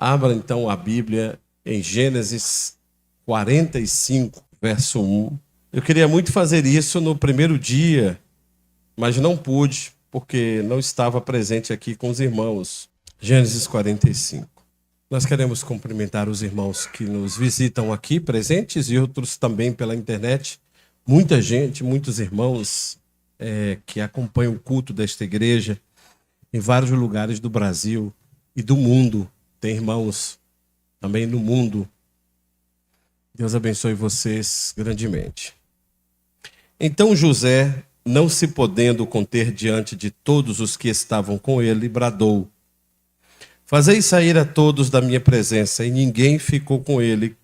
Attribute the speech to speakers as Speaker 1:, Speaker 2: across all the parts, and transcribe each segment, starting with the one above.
Speaker 1: Abra então a Bíblia em Gênesis 45, verso 1. Eu queria muito fazer isso no primeiro dia, mas não pude, porque não estava presente aqui com os irmãos. Gênesis 45. Nós queremos cumprimentar os irmãos que nos visitam aqui presentes e outros também pela internet. Muita gente, muitos irmãos que acompanham o culto desta igreja em vários lugares do Brasil e do mundo. Tem irmãos também no mundo. Deus abençoe vocês grandemente. Então José, não se podendo conter diante de todos os que estavam com ele, bradou: fazei sair a todos da minha presença. E ninguém ficou com ele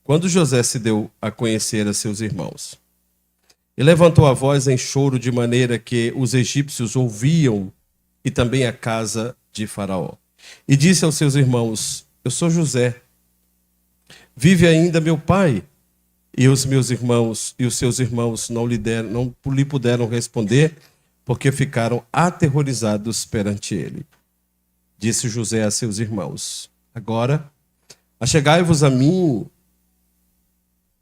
Speaker 1: quando José se deu a conhecer a seus irmãos. E levantou a voz em choro, de maneira que os egípcios ouviam, e também a casa de Faraó. E disse aos seus irmãos: eu sou José. Vive ainda meu pai? E os meus irmãos e os seus irmãos não lhe puderam responder, porque ficaram aterrorizados perante ele. Disse José a seus irmãos: agora, achegai-vos a mim.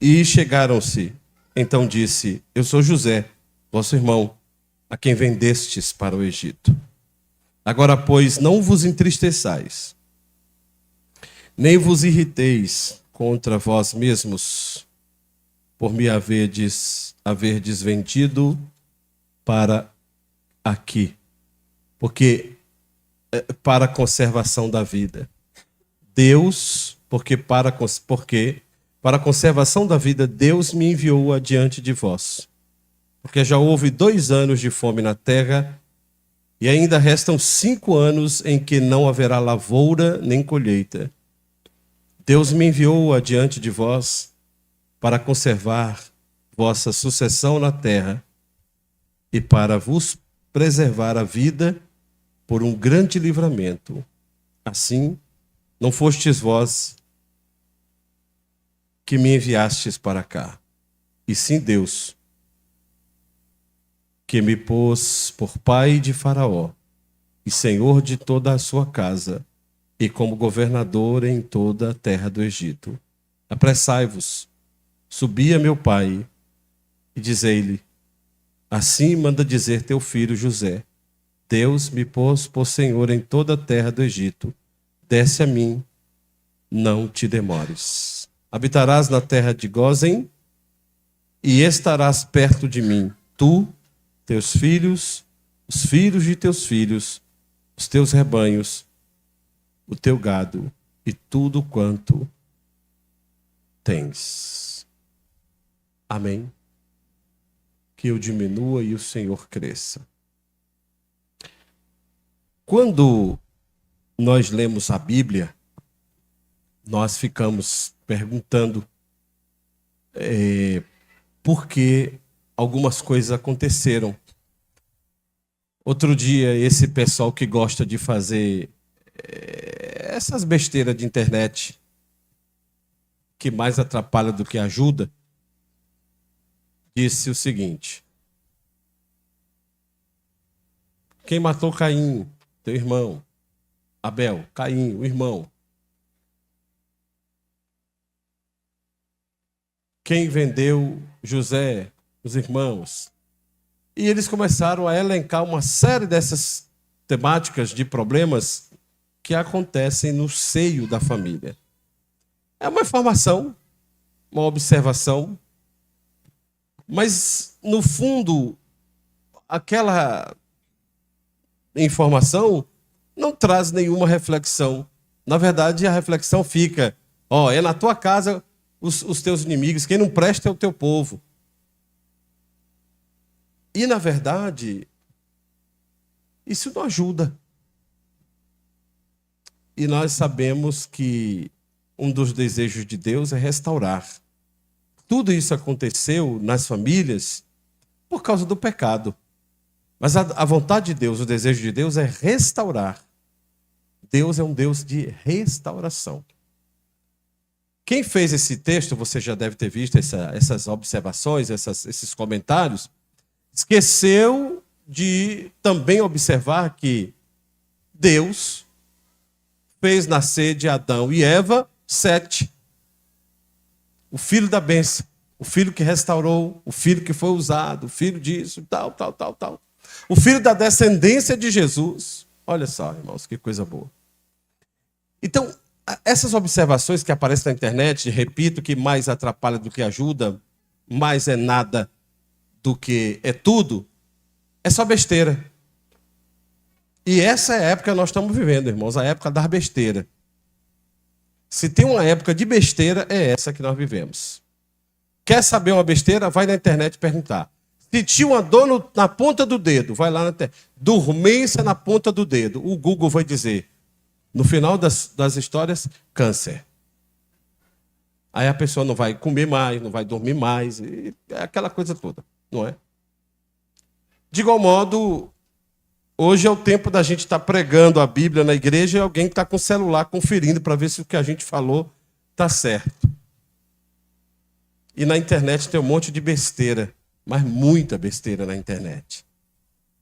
Speaker 1: E chegaram-se. Então disse: eu sou José, vosso irmão, a quem vendestes para o Egito. Agora, pois, não vos entristeçais, nem vos irriteis contra vós mesmos, por me haverdes vendido para aqui, porque para a conservação da vida. Porque para a conservação da vida, Deus me enviou adiante de vós. Porque já houve 2 anos de fome na terra, e ainda restam 5 anos em que não haverá lavoura nem colheita. Deus me enviou adiante de vós para conservar vossa sucessão na terra e para vos preservar a vida por um grande livramento. Assim, não fostes vós que me enviastes para cá, e sim Deus, que me pôs por pai de Faraó e senhor de toda a sua casa, e como governador em toda a terra do Egito. Apressai-vos, subi a meu pai, e dizei-lhe: assim manda dizer teu filho José: Deus me pôs por senhor em toda a terra do Egito. Desce a mim, não te demores. Habitarás na terra de Gósen, e estarás perto de mim, tu, teus filhos, os filhos de teus filhos, os teus rebanhos, o teu gado e tudo quanto tens. Amém. Que eu diminua e o Senhor cresça. Quando nós lemos a Bíblia, nós ficamos perguntando por que algumas coisas aconteceram. Outro dia, esse pessoal que gosta de fazer essas besteiras de internet, que mais atrapalha do que ajuda, disse o seguinte: quem matou Caim? Teu irmão. Abel, Caim, o irmão. Quem vendeu José? Os irmãos. E eles começaram a elencar uma série dessas temáticas de problemas que acontecem no seio da família. É uma informação, uma observação, mas, no fundo, aquela informação não traz nenhuma reflexão. Na verdade, a reflexão fica: é na tua casa os teus inimigos, quem não presta é o teu povo. E, na verdade, isso não ajuda. E nós sabemos que um dos desejos de Deus é restaurar. Tudo isso aconteceu nas famílias por causa do pecado. Mas a vontade de Deus, o desejo de Deus é restaurar. Deus é um Deus de restauração. Quem fez esse texto, você já deve ter visto essas observações, esses comentários, esqueceu de também observar que Deus fez nascer de Adão e Eva Sete. O filho da bênção, o filho que restaurou, o filho que foi usado, o filho disso, tal. O filho da descendência de Jesus. Olha só, irmãos, que coisa boa. Então, essas observações que aparecem na internet, repito, que mais atrapalha do que ajuda, mais é nada do que é tudo, é só besteira. E essa é a época que nós estamos vivendo, irmãos, a época da besteira. Se tem uma época de besteira, é essa que nós vivemos. Quer saber uma besteira? Vai na internet perguntar. Se tinha uma dor na ponta do dedo, vai lá na internet. Dormência na ponta do dedo. O Google vai dizer, no final das histórias, câncer. Aí a pessoa não vai comer mais, não vai dormir mais, e é aquela coisa toda, não é? De igual modo, hoje é o tempo da gente estar pregando a Bíblia na igreja e alguém que está com o celular conferindo para ver se o que a gente falou está certo. E na internet tem um monte de besteira, mas muita besteira na internet.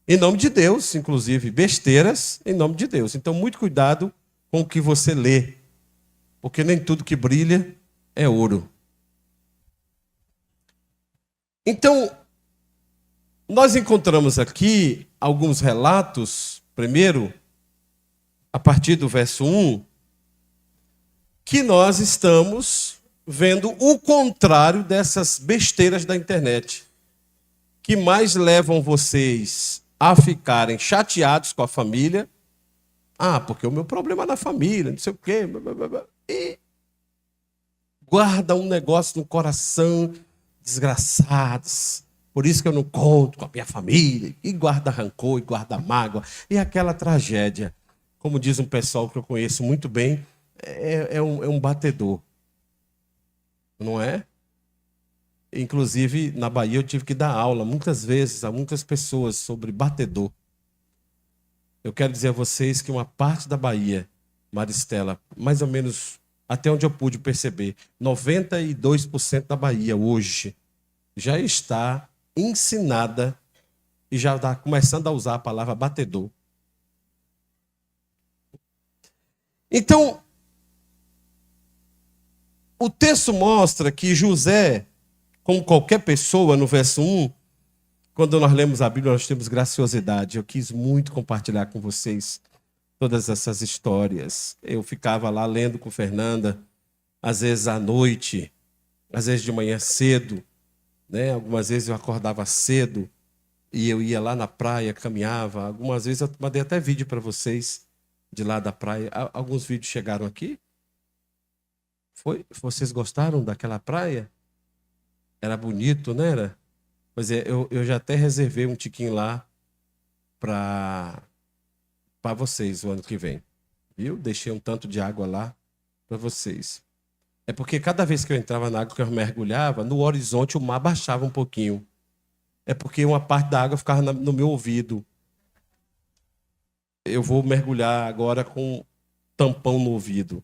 Speaker 1: Em nome de Deus, inclusive, besteiras em nome de Deus. Então, muito cuidado com o que você lê, porque nem tudo que brilha é ouro. Então, nós encontramos aqui alguns relatos, primeiro, a partir do verso 1, que nós estamos vendo o contrário dessas besteiras da internet, que mais levam vocês a ficarem chateados com a família. Porque o meu problema é na família, não sei o quê. E guarda um negócio no coração, desgraçados. Por isso que eu não conto com a minha família. E guarda rancor, e guarda mágoa. E aquela tragédia, como diz um pessoal que eu conheço muito bem, é um batedor. Não é? Inclusive, na Bahia, eu tive que dar aula muitas vezes a muitas pessoas sobre batedor. Eu quero dizer a vocês que uma parte da Bahia, Maristela, mais ou menos até onde eu pude perceber, 92% da Bahia hoje já está ensinada e já está começando a usar a palavra batedor. Então, o texto mostra que José, como qualquer pessoa, no verso 1, quando nós lemos a Bíblia, nós temos graciosidade. Eu quis muito compartilhar com vocês todas essas histórias. Eu ficava lá lendo com Fernanda, às vezes à noite, às vezes de manhã cedo, né? Algumas vezes eu acordava cedo e eu ia lá na praia, caminhava. Algumas vezes eu mandei até vídeo para vocês de lá da praia. Alguns vídeos chegaram aqui. Foi? Vocês gostaram daquela praia? Era bonito, não era? Pois é, eu já até reservei um tiquinho lá para vocês o ano que vem. Viu? Deixei um tanto de água lá para vocês. É porque cada vez que eu entrava na água, que eu mergulhava, no horizonte o mar baixava um pouquinho. É porque uma parte da água ficava no meu ouvido. Eu vou mergulhar agora com tampão no ouvido.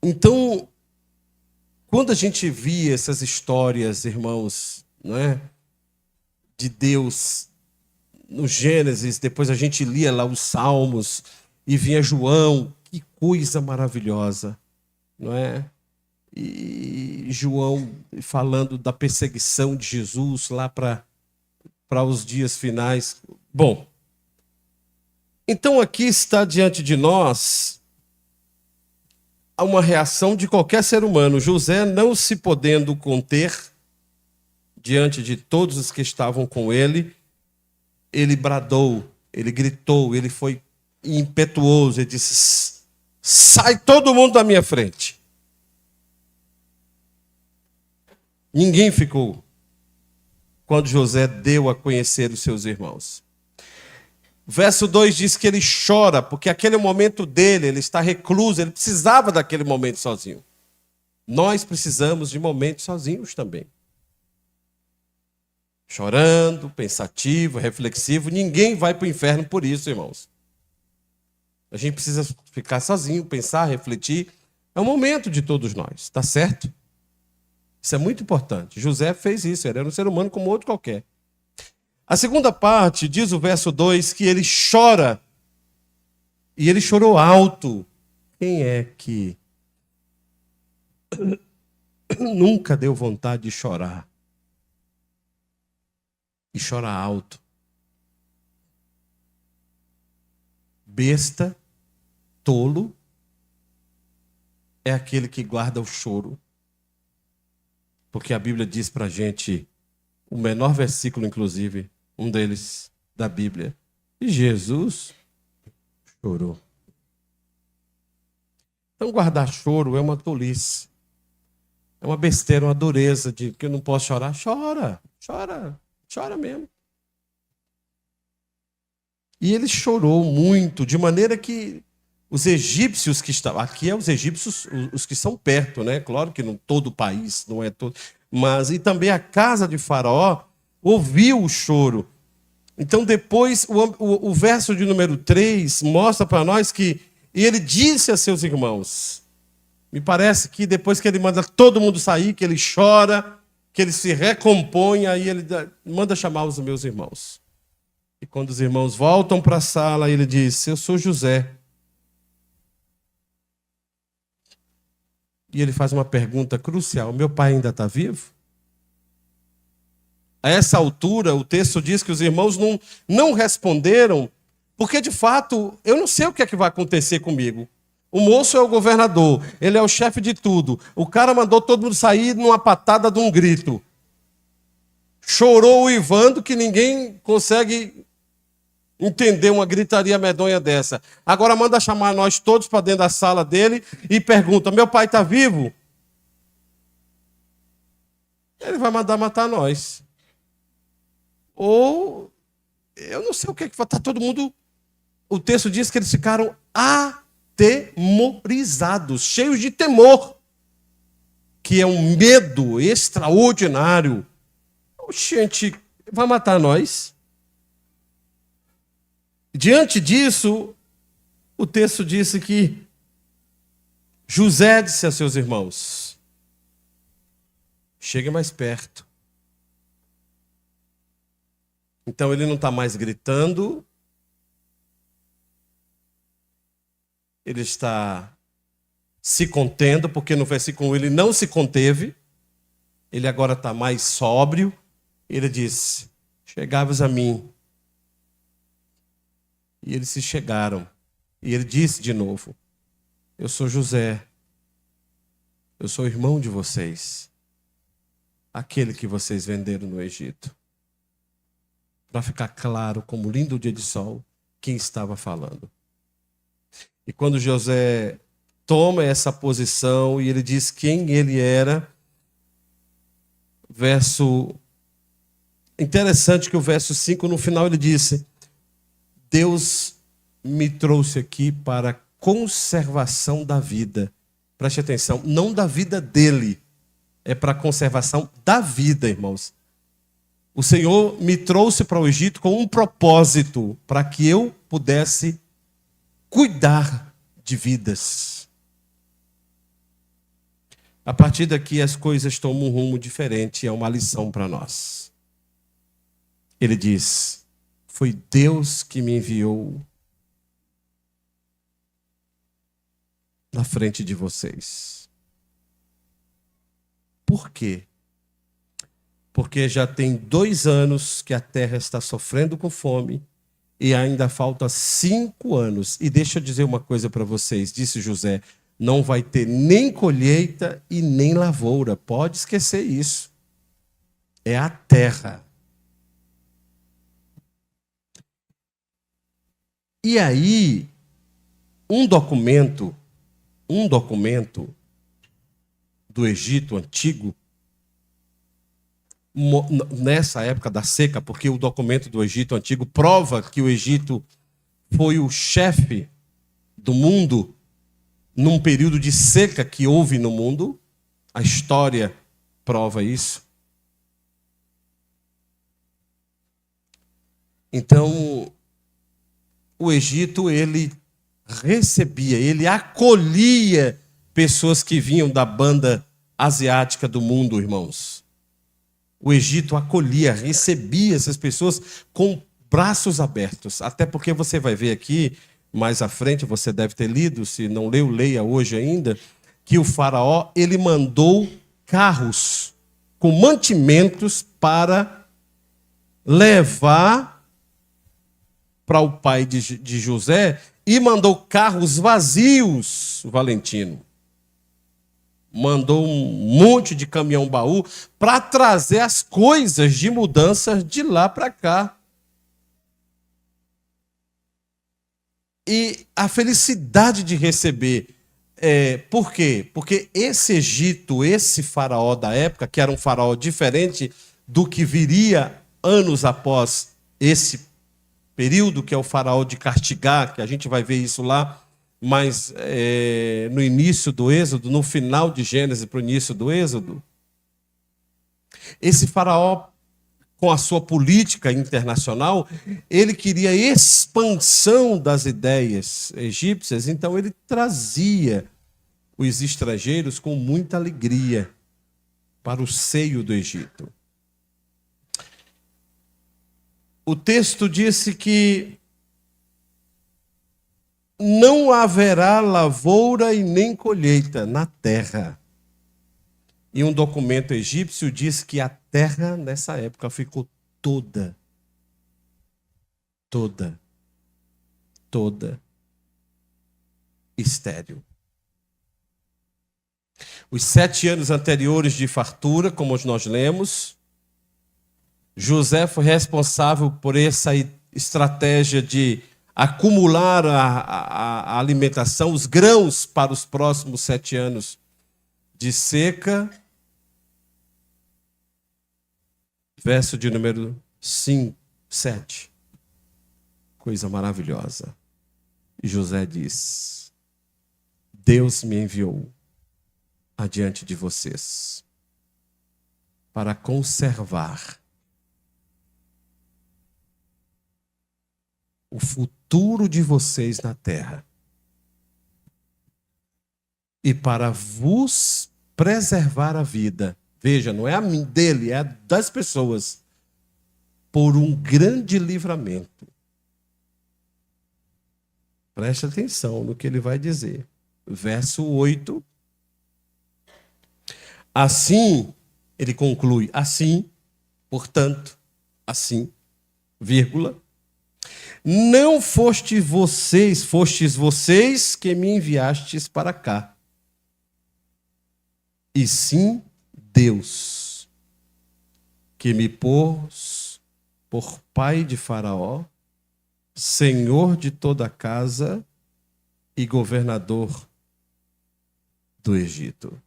Speaker 1: Então, quando a gente via essas histórias, irmãos, não é? De Deus no Gênesis, depois a gente lia lá os Salmos e vinha João, que coisa maravilhosa, não é? E João falando da perseguição de Jesus lá para os dias finais. Bom, então aqui está diante de nós uma reação de qualquer ser humano. José, não se podendo conter diante de todos os que estavam com ele, ele bradou, ele gritou, ele foi impetuoso, ele disse: sai todo mundo da minha frente. Ninguém ficou quando José deu a conhecer os seus irmãos. Verso 2 diz que ele chora, porque aquele momento dele, ele está recluso, ele precisava daquele momento sozinho. Nós precisamos de momentos sozinhos também. Chorando, pensativo, reflexivo. Ninguém vai para o inferno por isso, irmãos. A gente precisa ficar sozinho, pensar, refletir. É um momento de todos nós, tá certo? Isso é muito importante. José fez isso, ele era um ser humano como outro qualquer. A segunda parte diz o verso 2 que ele chora E ele chorou alto. Quem é que nunca deu vontade de chorar? E chora alto. Besta, tolo, é aquele que guarda o choro. Porque a Bíblia diz pra gente, o menor versículo, inclusive, um deles da Bíblia, e Jesus chorou. Então, guardar choro é uma tolice. É uma besteira, uma dureza de que eu não posso chorar. Chora, chora, chora mesmo. E ele chorou muito, de maneira que os egípcios que estavam... Aqui é os egípcios, os que são perto, né? Claro que não todo o país, não é todo... Mas, e também a casa de Faraó ouviu o choro. Então, depois, o verso de número 3 mostra para nós que ele disse a seus irmãos... Me parece que depois que ele manda todo mundo sair, que ele chora, que ele se recompõe, aí ele manda chamar os meus irmãos. E quando os irmãos voltam para a sala, ele diz, eu sou José. E ele faz uma pergunta crucial, meu pai ainda está vivo? A essa altura, o texto diz que os irmãos não responderam, porque de fato, eu não sei o que é que vai acontecer comigo. O moço é o governador, ele é o chefe de tudo. O cara mandou todo mundo sair numa patada de um grito. Chorou uivando que ninguém consegue entender uma gritaria medonha dessa. Agora manda chamar nós todos para dentro da sala dele e pergunta, meu pai está vivo? Ele vai mandar matar nós. Ou, eu não sei o que é que vai estar todo mundo... O texto diz que eles ficaram atemorizados, cheios de temor, que é um medo extraordinário. Gente, vai matar nós? Diante disso, o texto disse que José disse a seus irmãos, chegue mais perto. Então ele não está mais gritando, ele está se contendo, porque no versículo 1 ele não se conteve, ele agora está mais sóbrio. Ele disse, chegavas a mim. E eles se chegaram. E ele disse de novo, eu sou José, eu sou irmão de vocês, aquele que vocês venderam no Egito. Para ficar claro, como lindo dia de sol, quem estava falando. E quando José toma essa posição e ele diz quem ele era, interessante que o verso 5, no final ele disse, Deus me trouxe aqui para a conservação da vida. Preste atenção, não da vida dele, é para a conservação da vida, irmãos. O Senhor me trouxe para o Egito com um propósito, para que eu pudesse cuidar de vidas. A partir daqui as coisas tomam um rumo diferente, é uma lição para nós. Ele diz, foi Deus que me enviou na frente de vocês. Por quê? Porque já tem 2 anos que a terra está sofrendo com fome e ainda falta 5 anos. E deixa eu dizer uma coisa para vocês, disse José, não vai ter nem colheita e nem lavoura. Pode esquecer isso. É a terra. E aí, um documento do Egito antigo, nessa época da seca, porque o documento do Egito antigo prova que o Egito foi o chefe do mundo num período de seca que houve no mundo. A história prova isso. Então, o Egito, ele recebia, ele acolhia pessoas que vinham da banda asiática do mundo, irmãos. O Egito acolhia, recebia essas pessoas com braços abertos. Até porque você vai ver aqui, mais à frente, você deve ter lido, se não leu, leia hoje ainda, que o faraó, ele mandou carros com mantimentos para levar para o pai de José, e mandou carros vazios, Valentino. Mandou um monte de caminhão-baú para trazer as coisas de mudança de lá para cá. E a felicidade de receber. Por quê? Porque esse Egito, esse faraó da época, que era um faraó diferente do que viria anos após esse período, que é o faraó de castigar, que a gente vai ver isso lá, mas no início do Êxodo, no final de Gênesis para o início do Êxodo, esse faraó, com a sua política internacional, ele queria expansão das ideias egípcias, então ele trazia os estrangeiros com muita alegria para o seio do Egito. O texto disse que não haverá lavoura e nem colheita na terra. E um documento egípcio diz que a terra, nessa época, ficou toda estéril. Os 7 anos anteriores de fartura, como nós lemos, José foi responsável por essa estratégia de acumular a alimentação, os grãos para os próximos 7 anos de seca. Verso de número 5, 7. Coisa maravilhosa. E José diz: Deus me enviou adiante de vocês para conservar o futuro de vocês na terra e para vos preservar a vida. Veja, não é a dele, é a das pessoas, por um grande livramento. Preste atenção no que ele vai dizer. Verso 8. Assim, ele conclui, assim, portanto, assim, vírgula, não fostes vocês que me enviastes para cá, e sim Deus, que me pôs por pai de Faraó, senhor de toda a casa e governador do Egito.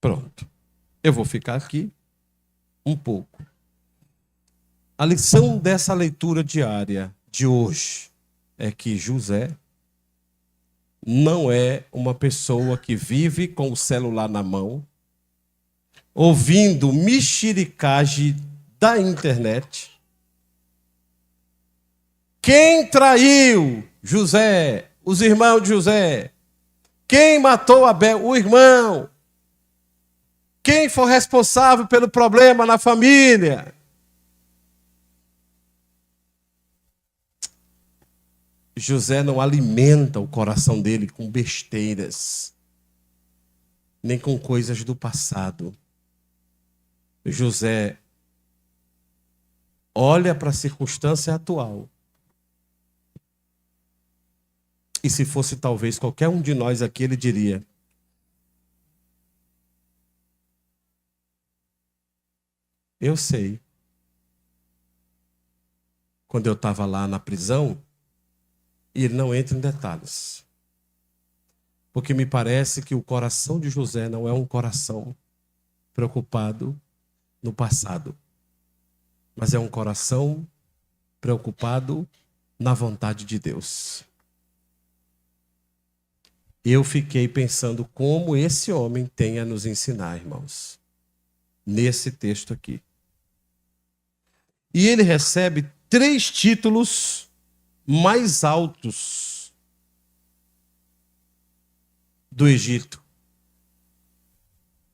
Speaker 1: Pronto. Eu vou ficar aqui um pouco. A lição dessa leitura diária de hoje é que José não é uma pessoa que vive com o celular na mão, ouvindo mexericagem da internet. Quem traiu José? Os irmãos de José. Quem matou Abel? O irmão. Quem foi responsável pelo problema na família? José não alimenta o coração dele com besteiras, nem com coisas do passado. José olha para a circunstância atual. E se fosse talvez qualquer um de nós aqui, ele diria: eu sei. Quando eu estava lá na prisão, e ele não entra em detalhes, porque me parece que o coração de José não é um coração preocupado no passado, mas é um coração preocupado na vontade de Deus. Eu fiquei pensando como esse homem tem a nos ensinar, irmãos, nesse texto aqui. E ele recebe 3 títulos mais altos do Egito.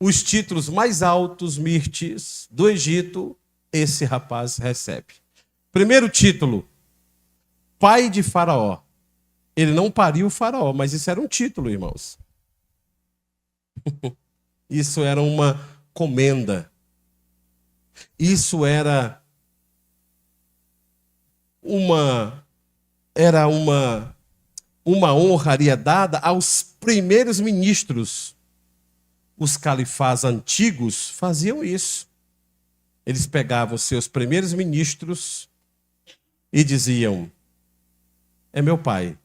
Speaker 1: Os títulos mais altos, Mirtes, do Egito, esse rapaz recebe. Primeiro título: pai de Faraó. Ele não pariu o Faraó, mas isso era um título, irmãos. Isso era uma comenda. Isso era uma honraria dada aos primeiros ministros. Os califás antigos faziam isso. Eles pegavam seus primeiros ministros e diziam: é meu pai.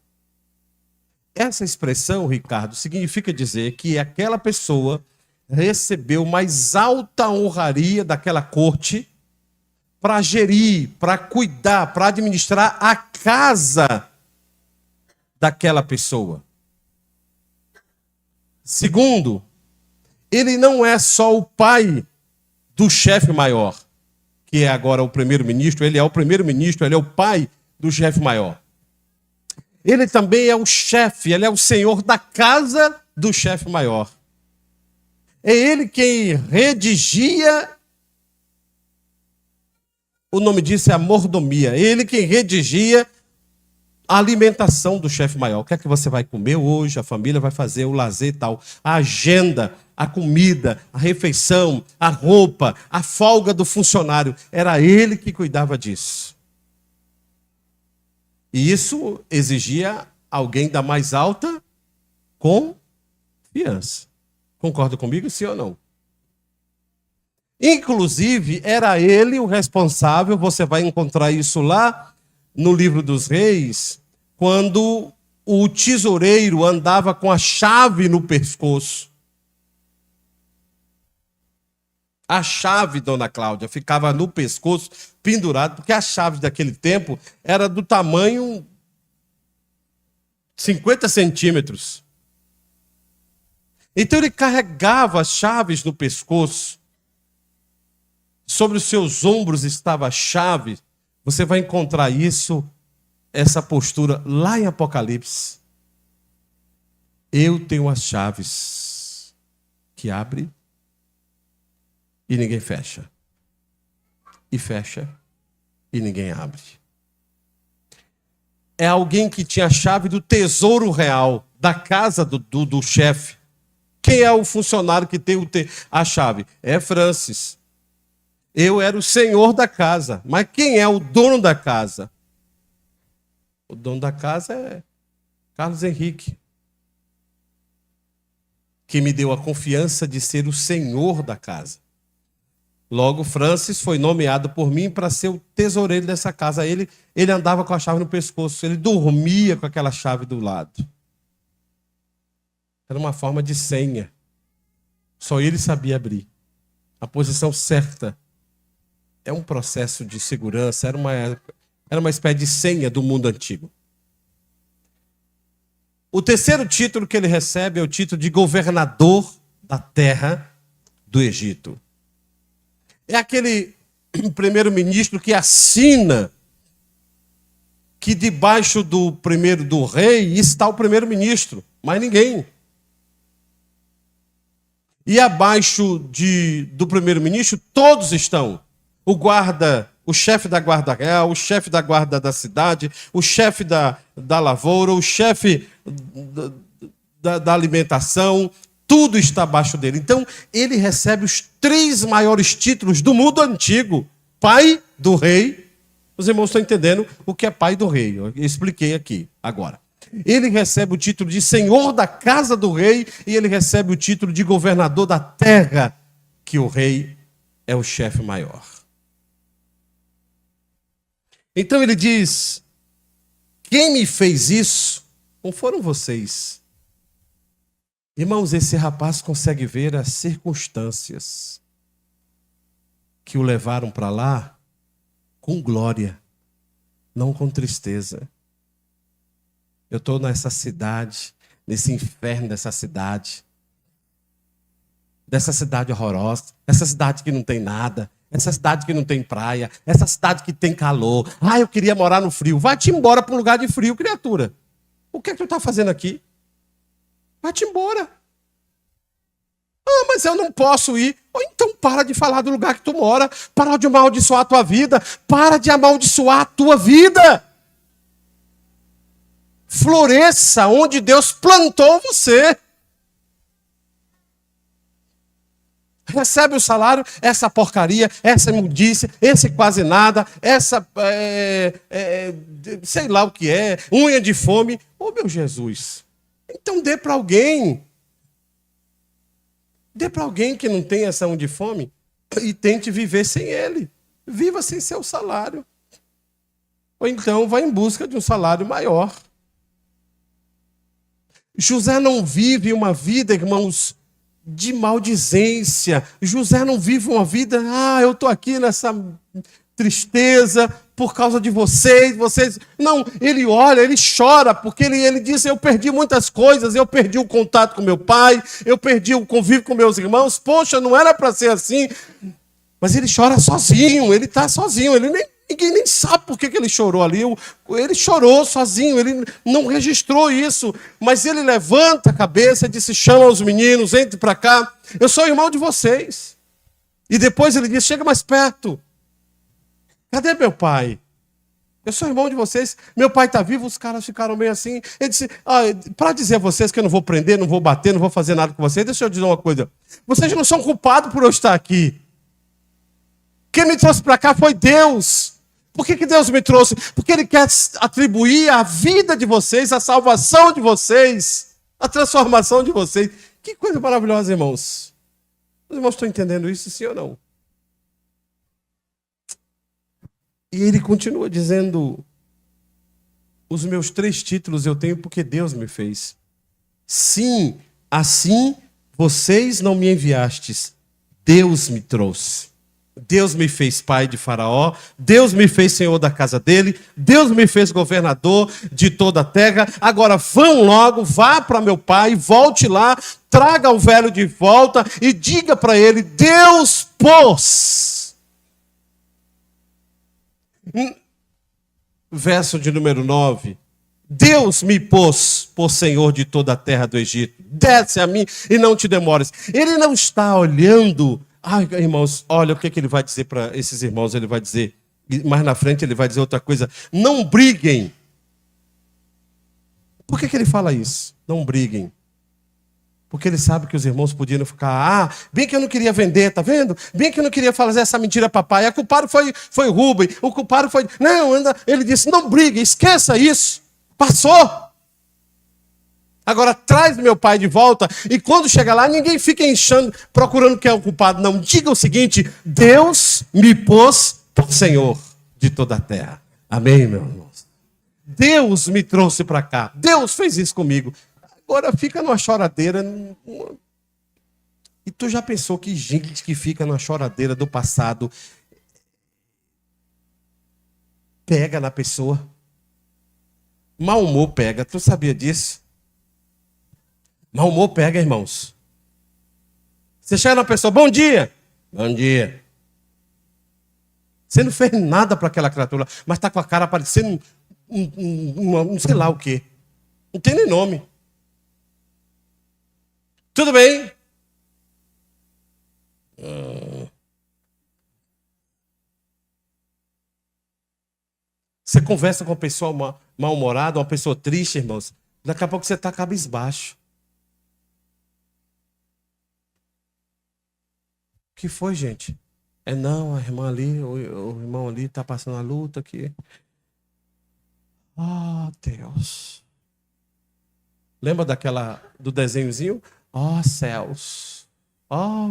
Speaker 1: Essa expressão, Ricardo, significa dizer que aquela pessoa recebeu mais alta honraria daquela corte para gerir, para cuidar, para administrar a casa daquela pessoa. Segundo, ele não é só o pai do chefe maior, que é agora o primeiro-ministro, ele é o primeiro-ministro, ele é o pai do chefe maior. Ele também é o chefe, ele é o senhor da casa do chefe maior. É ele quem redigia, o nome disso é a mordomia, é ele quem redigia a alimentação do chefe maior. O que é que você vai comer hoje? A família vai fazer o lazer e tal. A agenda, a comida, a refeição, a roupa, a folga do funcionário. Era ele que cuidava disso. E isso exigia alguém da mais alta confiança. Concorda comigo, sim ou não? Inclusive, era ele o responsável, você vai encontrar isso lá no livro dos Reis, quando o tesoureiro andava com a chave no pescoço. A chave, dona Cláudia, ficava no pescoço, pendurado, porque a chave daquele tempo era do tamanho 50 centímetros. Então ele carregava as chaves no pescoço. Sobre os seus ombros estava a chave. Você vai encontrar isso, essa postura, lá em Apocalipse. Eu tenho as chaves que abre e ninguém fecha. E fecha e ninguém abre. É alguém que tinha a chave do tesouro real, da casa do chefe. Quem é o funcionário que tem a chave? É Francis. Eu era o senhor da casa. Mas quem é o dono da casa? O dono da casa é Carlos Henrique, que me deu a confiança de ser o senhor da casa. Logo, Francis foi nomeado por mim para ser o tesoureiro dessa casa. Ele andava com a chave no pescoço, ele dormia com aquela chave do lado. Era uma forma de senha. Só ele sabia abrir. A posição certa. É um processo de segurança, era uma espécie de senha do mundo antigo. O terceiro título que ele recebe é o título de governador da terra do Egito. É aquele primeiro-ministro que assina que debaixo do rei está o primeiro-ministro, mais ninguém. E abaixo do primeiro-ministro todos estão. O guarda, o chefe da guarda real, o chefe da guarda da cidade, o chefe da lavoura, o chefe da alimentação, tudo está abaixo dele. Então, ele recebe os 3 maiores títulos do mundo antigo. Pai do rei. Os irmãos estão entendendo o que é pai do rei. Eu expliquei aqui, agora. Ele recebe o título de senhor da casa do rei e ele recebe o título de governador da terra, que o rei é o chefe maior. Então ele diz: quem me fez isso não foram vocês. Irmãos, esse rapaz consegue ver as circunstâncias que o levaram para lá com glória, não com tristeza. Eu estou nessa cidade, nesse inferno dessa cidade horrorosa, essa cidade que não tem nada, essa cidade que não tem praia, essa cidade que tem calor. Ah, eu queria morar no frio. Vai-te embora para um lugar de frio, criatura. O que é que tu está fazendo aqui? Vai-te embora. Ah, mas eu não posso ir. Ou então para de falar do lugar que tu mora. Para de amaldiçoar a tua vida. Para de amaldiçoar a tua vida. floresça onde Deus plantou você. Recebe o salário, essa porcaria, essa imundícia, esse quase nada, essa, sei lá o que é, unha de fome. Ô meu Jesus, então dê para alguém. Dê para alguém que não tem essa unha de fome e tente viver sem ele. Viva sem seu salário. Ou então vá em busca de um salário maior. José não vive uma vida, irmãos, de maldizência. José não vive uma vida, eu estou aqui nessa tristeza por causa de vocês. Não, ele olha, ele chora, porque ele diz, eu perdi muitas coisas, eu perdi o contato com meu pai, eu perdi o convívio com meus irmãos, poxa, não era para ser assim. Mas ele chora sozinho, ele está sozinho, ninguém nem sabe por que ele chorou ali. Ele chorou sozinho, ele não registrou isso. Mas ele levanta a cabeça e disse, chama os meninos, entre para cá. Eu sou irmão de vocês. E depois ele diz, chega mais perto. Cadê meu pai? Eu sou irmão de vocês. Meu pai está vivo, os caras ficaram meio assim. Ele disse, para dizer a vocês que eu não vou prender, não vou bater, não vou fazer nada com vocês, deixa eu dizer uma coisa. Vocês não são culpados por eu estar aqui. Quem me trouxe para cá foi Deus. Por que Deus me trouxe? Porque Ele quer atribuir a vida de vocês, a salvação de vocês, a transformação de vocês. Que coisa maravilhosa, irmãos. Os irmãos estão entendendo isso, sim ou não? E ele continua dizendo, os meus 3 títulos eu tenho porque Deus me fez. Sim, assim vocês não me enviastes, Deus me trouxe. Deus me fez pai de Faraó, Deus me fez senhor da casa dele, Deus me fez governador de toda a terra. Agora vão logo, vá para meu pai, volte lá, traga o velho de volta e diga para ele, Deus pôs. Verso de número 9. Deus me pôs por senhor de toda a terra do Egito. Desce a mim e não te demores. Ele não está olhando. Irmãos, olha o que ele vai dizer para esses irmãos. Ele vai dizer, mais na frente ele vai dizer outra coisa. Não briguem. Por que ele fala isso? Não briguem. Porque ele sabe que os irmãos podiam ficar, bem que eu não queria vender, tá vendo? Bem que eu não queria fazer essa mentira para pai. O culpado foi o Rubem, o culpado foi... Não, ele disse, não briguem, esqueça isso. Passou. Agora traz meu pai de volta e quando chega lá, ninguém fica enchendo, procurando quem é o culpado. Não, diga o seguinte, Deus me pôs por Senhor de toda a terra. Amém, meus irmãos? Deus me trouxe para cá. Deus fez isso comigo. Agora fica numa choradeira. E tu já pensou que gente que fica numa choradeira do passado pega na pessoa? Mau humor pega. Tu sabia disso? Mau humor pega, irmãos. Você chega na pessoa, bom dia. Bom dia. Você não fez nada para aquela criatura, mas está com a cara parecendo um sei lá o quê. Não tem nem nome. Tudo bem? Você conversa com uma pessoa mal-humorada, uma pessoa triste, irmãos. Daqui a pouco você está cabisbaixo. O que foi, gente? Não, a irmã ali, o irmão ali está passando a luta aqui. Deus. Lembra do desenhozinho? Céus.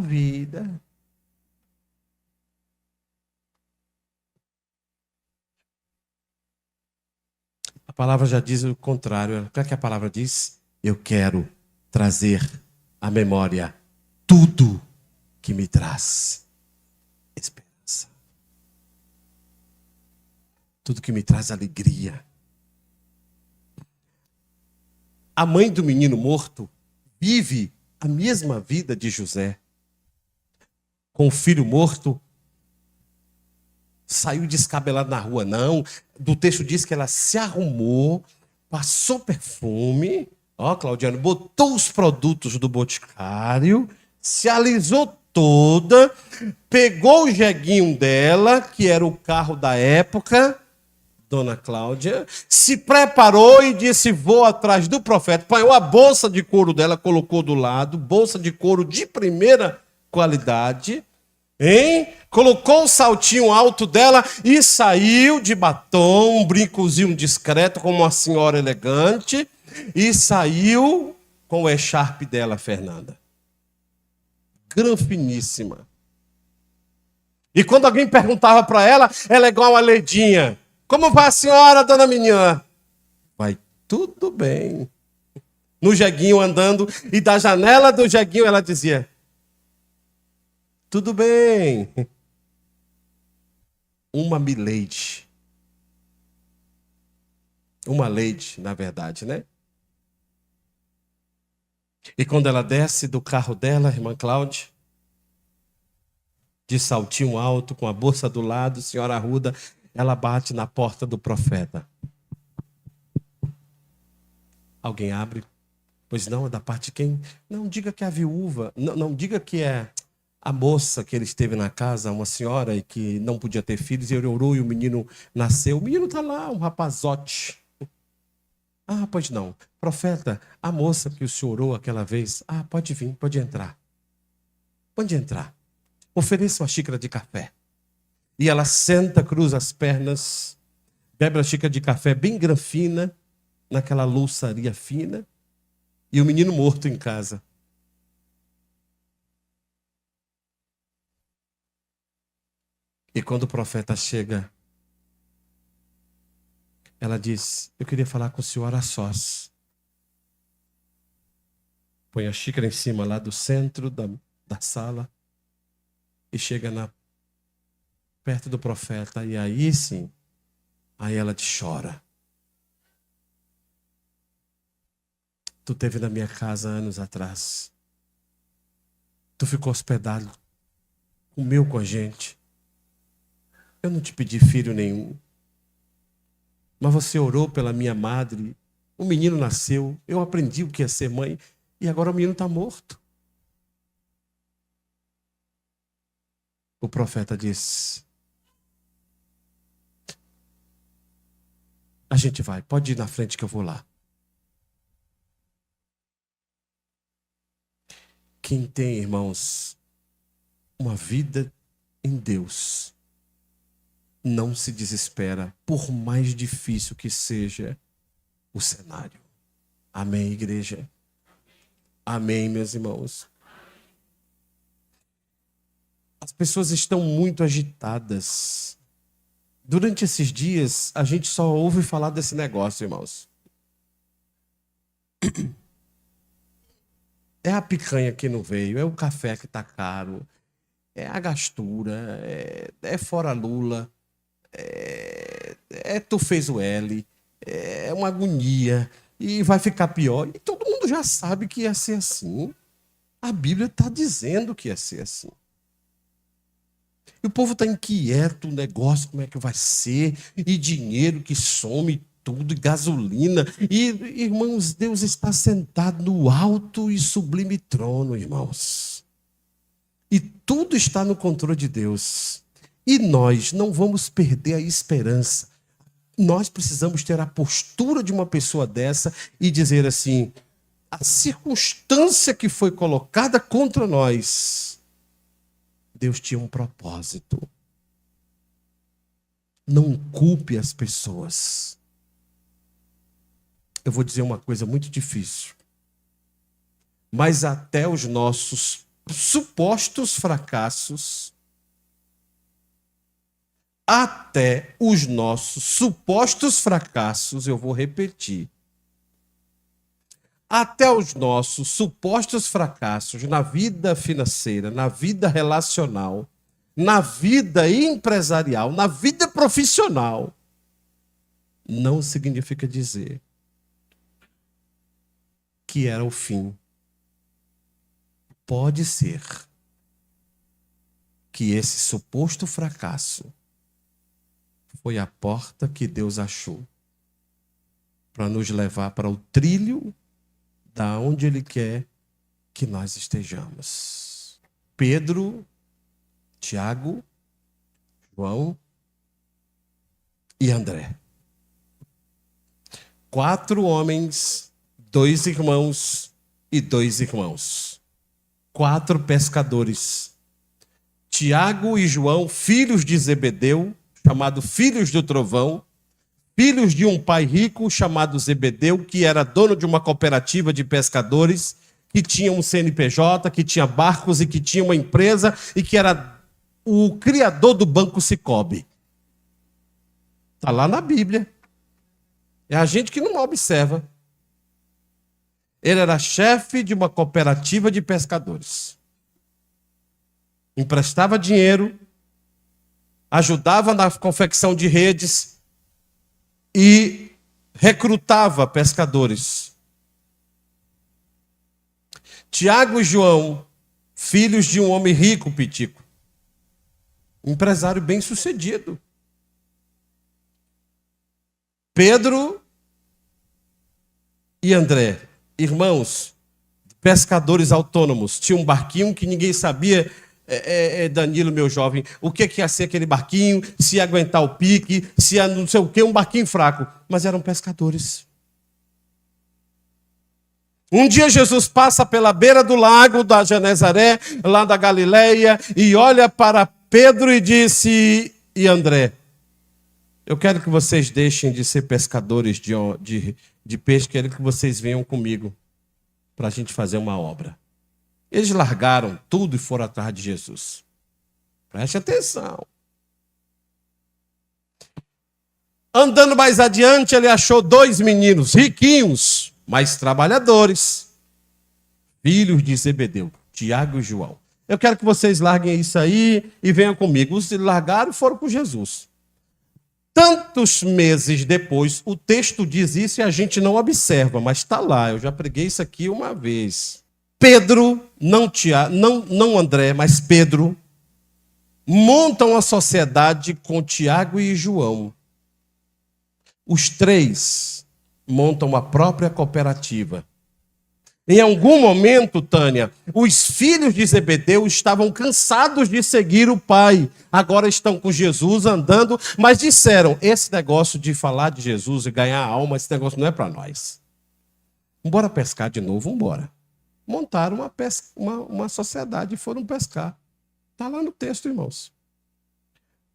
Speaker 1: Vida. A palavra já diz o contrário. O que a palavra diz? Eu quero trazer à memória tudo que me traz esperança. Tudo que me traz alegria. A mãe do menino morto vive a mesma vida de José. Com o filho morto, saiu descabelado na rua, não. Do texto diz que ela se arrumou, passou perfume, Claudiano, botou os produtos do boticário, se alisou toda, pegou o jeguinho dela, que era o carro da época, Dona Cláudia, se preparou e disse: vou atrás do profeta. Apanhou a bolsa de couro dela, colocou do lado, bolsa de couro de primeira qualidade, hein? Colocou o saltinho alto dela e saiu de batom, um brincozinho discreto, como uma senhora elegante, e saiu com o echarpe dela, Fernanda. Granfiníssima. E quando alguém perguntava para ela, ela é igual a Ledinha. Como vai a senhora, dona menina? Vai tudo bem. No jeguinho andando, e da janela do jeguinho ela dizia: tudo bem. Uma milady. Uma lady, na verdade, né? E quando ela desce do carro dela, irmã Cláudia, de saltinho alto, com a bolsa do lado, senhora Arruda, ela bate na porta do profeta. Alguém abre? Pois não, é da parte de quem? Não, diga que é a viúva. Não, diga que é a moça que ele esteve na casa, uma senhora, e que não podia ter filhos, e ele orou e o menino nasceu. O menino está lá, um rapazote. Ah, pois não. Profeta, a moça que o senhor orou aquela vez. Ah, pode vir, pode entrar. Pode entrar. Ofereça uma xícara de café. E ela senta, cruza as pernas, bebe a xícara de café bem granfina, naquela louçaria fina, e o menino morto em casa. E quando o profeta chega, ela diz: eu queria falar com o senhor a sós. Põe a xícara em cima lá do centro da sala e chega perto do profeta. E aí sim, aí ela chora. Tu esteve na minha casa anos atrás. Tu ficou hospedado, comeu com a gente. Eu não te pedi filho nenhum. Mas você orou pela minha madre. O menino nasceu. Eu aprendi o que é ser mãe. E agora o menino está morto. O profeta diz: a gente vai, pode ir na frente que eu vou lá. Quem tem, irmãos, uma vida em Deus, não se desespera, por mais difícil que seja o cenário. Amém, igreja? Amém, meus irmãos? As pessoas estão muito agitadas. Durante esses dias, a gente só ouve falar desse negócio, irmãos. É a picanha que não veio, é o café que está caro, é a gastura, é fora Lula, tu fez o L, é uma agonia, e vai ficar pior. E todo mundo já sabe que ia ser assim. A Bíblia está dizendo que ia ser assim. E o povo está inquieto, o negócio, como é que vai ser, e dinheiro que some tudo, e gasolina. E, irmãos, Deus está sentado no alto e sublime trono, irmãos. E tudo está no controle de Deus. E nós não vamos perder a esperança. Nós precisamos ter a postura de uma pessoa dessa e dizer assim: a circunstância que foi colocada contra nós, Deus tinha um propósito. Não culpe as pessoas. Eu vou dizer uma coisa muito difícil. Mas até os nossos supostos fracassos, eu vou repetir. Até os nossos supostos fracassos na vida financeira, na vida relacional, na vida empresarial, na vida profissional, não significa dizer que era o fim. Pode ser que esse suposto fracasso foi a porta que Deus achou para nos levar para o trilho da onde Ele quer que nós estejamos. Pedro, Tiago, João e André. 4 homens, 2 irmãos e 2 irmãos. 4 pescadores. Tiago e João, filhos de Zebedeu, chamado filhos do trovão, filhos de um pai rico chamado Zebedeu, que era dono de uma cooperativa de pescadores, que tinha um CNPJ, que tinha barcos e que tinha uma empresa e que era o criador do Banco Sicoob. Está lá na Bíblia. É a gente que não observa. Ele era chefe de uma cooperativa de pescadores. Emprestava dinheiro, ajudava na confecção de redes e recrutava pescadores. Tiago e João, filhos de um homem rico, Pitico. Empresário bem-sucedido. Pedro e André, irmãos, pescadores autônomos. Tinha um barquinho que ninguém sabia, Danilo, meu jovem, o que ia ser aquele barquinho, se ia aguentar o pique, se ia não sei o quê, um barquinho fraco. Mas eram pescadores. Um dia Jesus passa pela beira do lago da Genezaré, lá da Galileia, e olha para Pedro e disse, e André, eu quero que vocês deixem de ser pescadores de peixe, quero que vocês venham comigo para a gente fazer uma obra. Eles largaram tudo e foram atrás de Jesus. Preste atenção. Andando mais adiante, ele achou 2 meninos riquinhos, mas trabalhadores, filhos de Zebedeu, Tiago e João. Eu quero que vocês larguem isso aí e venham comigo. Os largaram e foram com Jesus. Tantos meses depois, o texto diz isso e a gente não observa, mas está lá, eu já preguei isso aqui uma vez. Pedro, não André, mas Pedro, montam uma sociedade com Tiago e João. Os 3 montam a própria cooperativa. Em algum momento, Tânia, os filhos de Zebedeu estavam cansados de seguir o pai. Agora estão com Jesus andando, mas disseram, esse negócio de falar de Jesus e ganhar alma, esse negócio não é para nós. Bora pescar de novo, vambora. Montaram uma sociedade e foram pescar. Está lá no texto, irmãos.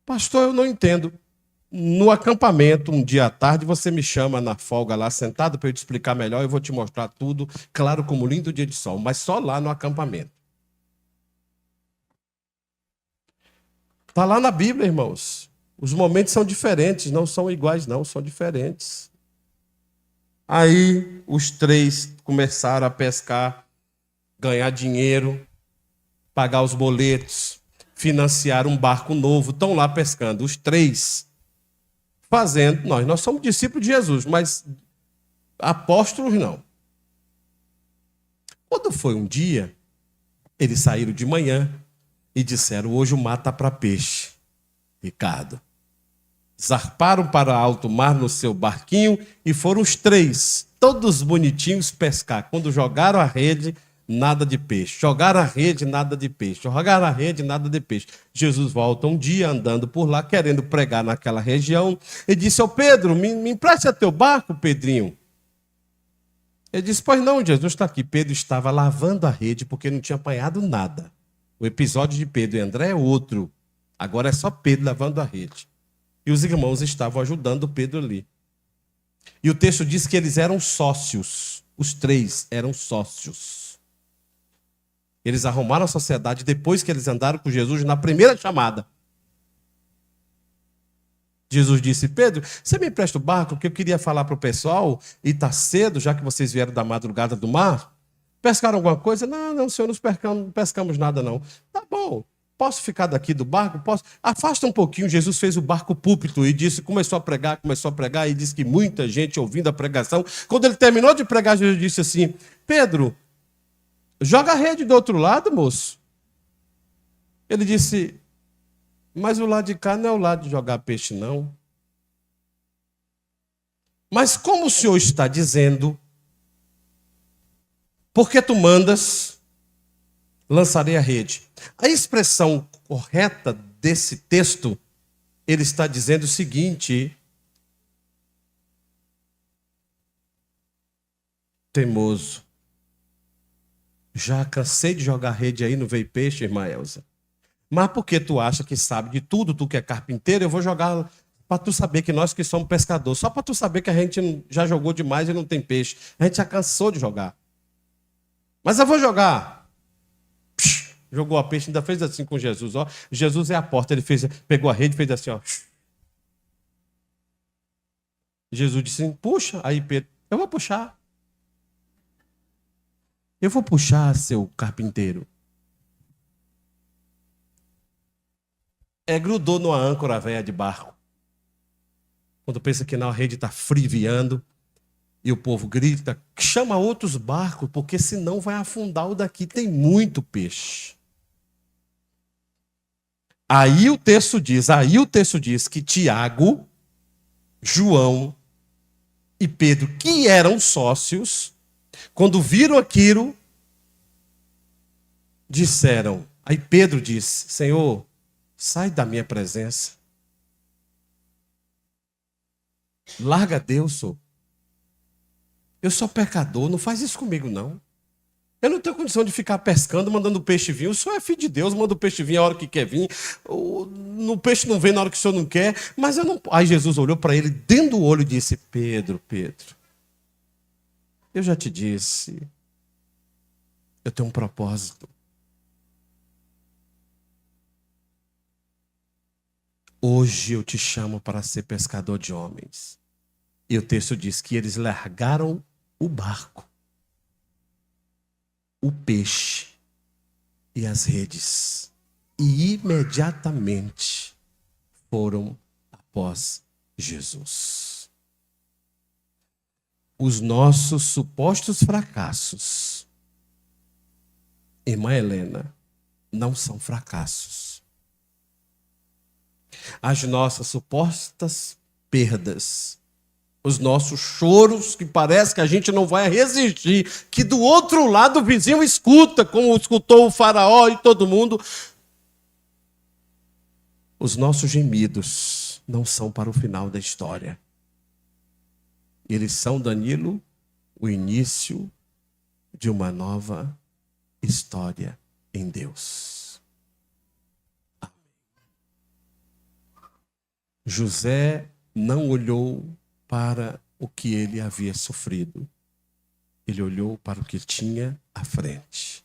Speaker 1: Pastor, eu não entendo. No acampamento, um dia à tarde, você me chama na folga lá, sentado, para eu te explicar melhor, eu vou te mostrar tudo, claro como lindo dia de sol, mas só lá no acampamento. Está lá na Bíblia, irmãos. Os momentos são diferentes, não são iguais, não, são diferentes. Aí, os 3 começaram a pescar, ganhar dinheiro, pagar os boletos, financiar um barco novo, estão lá pescando, os 3 fazendo, nós somos discípulos de Jesus, mas apóstolos não. Quando foi um dia, eles saíram de manhã e disseram, hoje o mar está para peixe. Ricardo. Zarparam para alto mar no seu barquinho e foram os 3, todos bonitinhos, pescar. Quando jogaram a rede, nada de peixe. Jogaram a rede, nada de peixe. Jogaram a rede, nada de peixe. Jesus volta um dia andando por lá, querendo pregar naquela região. E disse, Pedro, me empresta teu barco, Pedrinho. Ele disse, pois não, Jesus está aqui. Pedro estava lavando a rede porque não tinha apanhado nada. O episódio de Pedro e André é outro. Agora é só Pedro lavando a rede. E os irmãos estavam ajudando Pedro ali. E o texto diz que eles eram sócios. Os 3 eram sócios. Eles arrumaram a sociedade depois que eles andaram com Jesus na primeira chamada. Jesus disse, Pedro, você me empresta o barco? Porque eu queria falar para o pessoal, e está cedo, já que vocês vieram da madrugada do mar. Pescaram alguma coisa? Não, senhor, não pescamos nada, não. Tá bom, posso ficar daqui do barco? Posso? Afasta um pouquinho. Jesus fez o barco púlpito e disse, começou a pregar, e disse que muita gente ouvindo a pregação. Quando ele terminou de pregar, Jesus disse assim, Pedro, joga a rede do outro lado, moço. Ele disse, mas o lado de cá não é o lado de jogar peixe, não. Mas como o Senhor está dizendo, porque tu mandas, lançarei a rede. A expressão correta desse texto, ele está dizendo o seguinte, teimoso. Já cansei de jogar rede aí, não veio peixe, irmã Elza. Mas porque tu acha que sabe de tudo, tu que é carpinteiro, eu vou jogar para tu saber que nós que somos pescadores. Só para tu saber que a gente já jogou demais e não tem peixe. A gente já cansou de jogar. Mas eu vou jogar. Psh, jogou a peixe, ainda fez assim com Jesus. Ó. Jesus é a porta, ele pegou a rede e fez assim. Ó. Jesus disse assim, puxa. Aí Pedro, eu vou puxar. Eu vou puxar, seu carpinteiro. Grudou numa âncora velha de barco. Quando pensa que na rede está friviando e o povo grita, chama outros barcos, porque senão vai afundar o daqui. Tem muito peixe. Aí o texto diz que Tiago, João e Pedro, que eram sócios, quando viram aquilo, disseram. Aí Pedro disse, Senhor, sai da minha presença. Larga Deus, sou. Eu sou pecador, não faz isso comigo, não. Eu não tenho condição de ficar pescando, mandando o peixe vir. O senhor é filho de Deus, manda o peixe vir a hora que quer vir. O peixe não vem na hora que o senhor não quer. Mas eu não. Aí Jesus olhou para ele dentro do olho e disse, Pedro, eu já te disse, eu tenho um propósito. Hoje eu te chamo para ser pescador de homens. E o texto diz que eles largaram o barco, o peixe e as redes. E imediatamente foram após Jesus. Os nossos supostos fracassos, irmã Helena, não são fracassos. As nossas supostas perdas, os nossos choros, que parece que a gente não vai resistir, que do outro lado o vizinho escuta, como escutou o faraó e todo mundo. Os nossos gemidos não são para o final da história. Eles são, Danilo, o início de uma nova história em Deus. Amém. José não olhou para o que ele havia sofrido. Ele olhou para o que tinha à frente.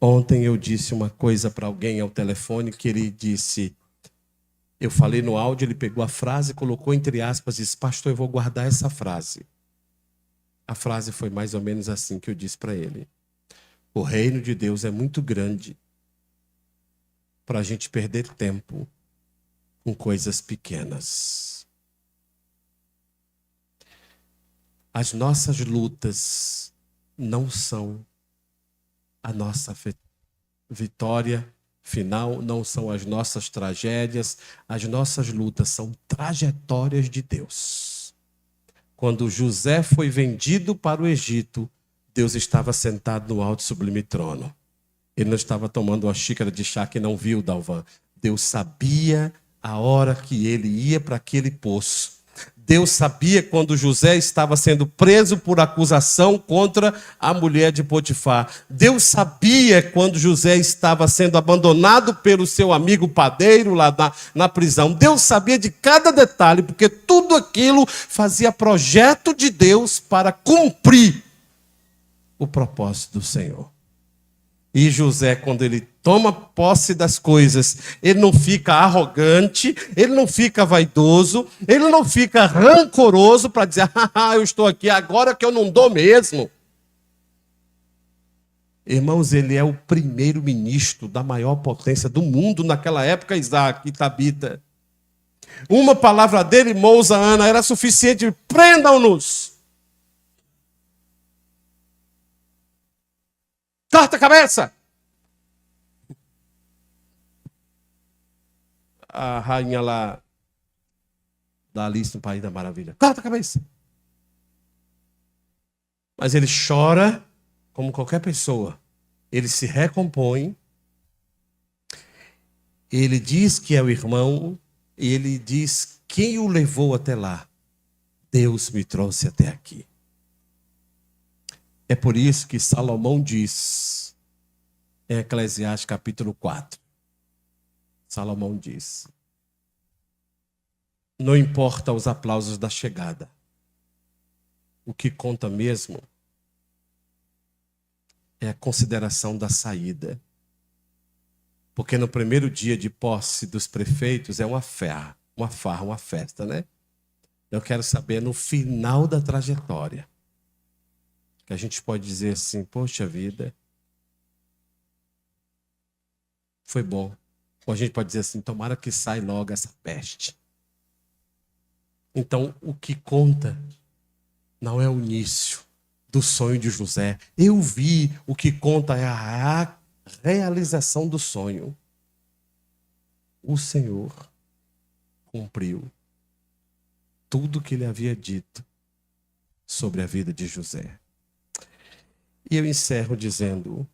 Speaker 1: Ontem eu disse uma coisa para alguém ao telefone que ele disse, eu falei no áudio, ele pegou a frase, colocou entre aspas e disse, pastor, eu vou guardar essa frase. A frase foi mais ou menos assim que eu disse para ele. O reino de Deus é muito grande para a gente perder tempo com coisas pequenas. As nossas lutas não são a nossa vitória final, não são as nossas tragédias. As nossas lutas são trajetórias de Deus. Quando José foi vendido para o Egito, Deus estava sentado no alto e sublime trono. Ele não estava tomando uma xícara de chá que não viu, Dalvan. Deus sabia a hora que ele ia para aquele poço. Deus sabia quando José estava sendo preso por acusação contra a mulher de Potifar. Deus sabia quando José estava sendo abandonado pelo seu amigo padeiro lá na prisão. Deus sabia de cada detalhe, porque tudo aquilo fazia projeto de Deus para cumprir o propósito do Senhor. E José, quando ele toma posse das coisas, ele não fica arrogante, ele não fica vaidoso, ele não fica rancoroso para dizer, eu estou aqui agora que eu não dou mesmo. Irmãos, ele é o primeiro-ministro da maior potência do mundo naquela época, Isaac e Tabita. Uma palavra dele, Mousa, Ana, era suficiente, prendam-nos. Corta a cabeça! A rainha lá da Alice no País da Maravilha. Corta a cabeça! Mas ele chora como qualquer pessoa. Ele se recompõe. Ele diz que é o irmão. E ele diz quem o levou até lá. Deus me trouxe até aqui. É por isso que Salomão diz, em Eclesiastes capítulo 4, Salomão diz: não importa os aplausos da chegada, o que conta mesmo é a consideração da saída. Porque no primeiro dia de posse dos prefeitos é uma farra, uma festa, né? Eu quero saber no final da trajetória, que a gente pode dizer assim: poxa vida, foi bom. Ou a gente pode dizer assim: tomara que saia logo essa peste. Então, o que conta não é o início do sonho de José. Eu vi, o que conta é a realização do sonho. O Senhor cumpriu tudo que ele havia dito sobre a vida de José. E eu encerro dizendo: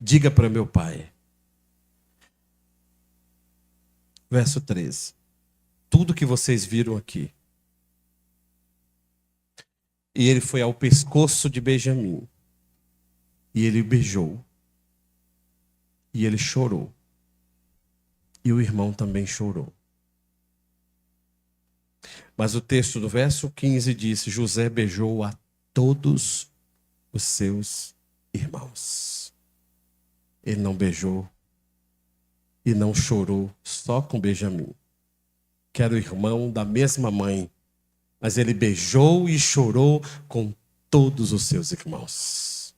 Speaker 1: diga para meu pai, verso 13, tudo que vocês viram aqui. E ele foi ao pescoço de Benjamim, e ele beijou, e ele chorou, e o irmão também chorou. Mas o texto do verso 15 diz: José beijou a todos os seus irmãos. Ele não beijou e não chorou só com Benjamim, que era o irmão da mesma mãe, mas ele beijou e chorou com todos os seus irmãos.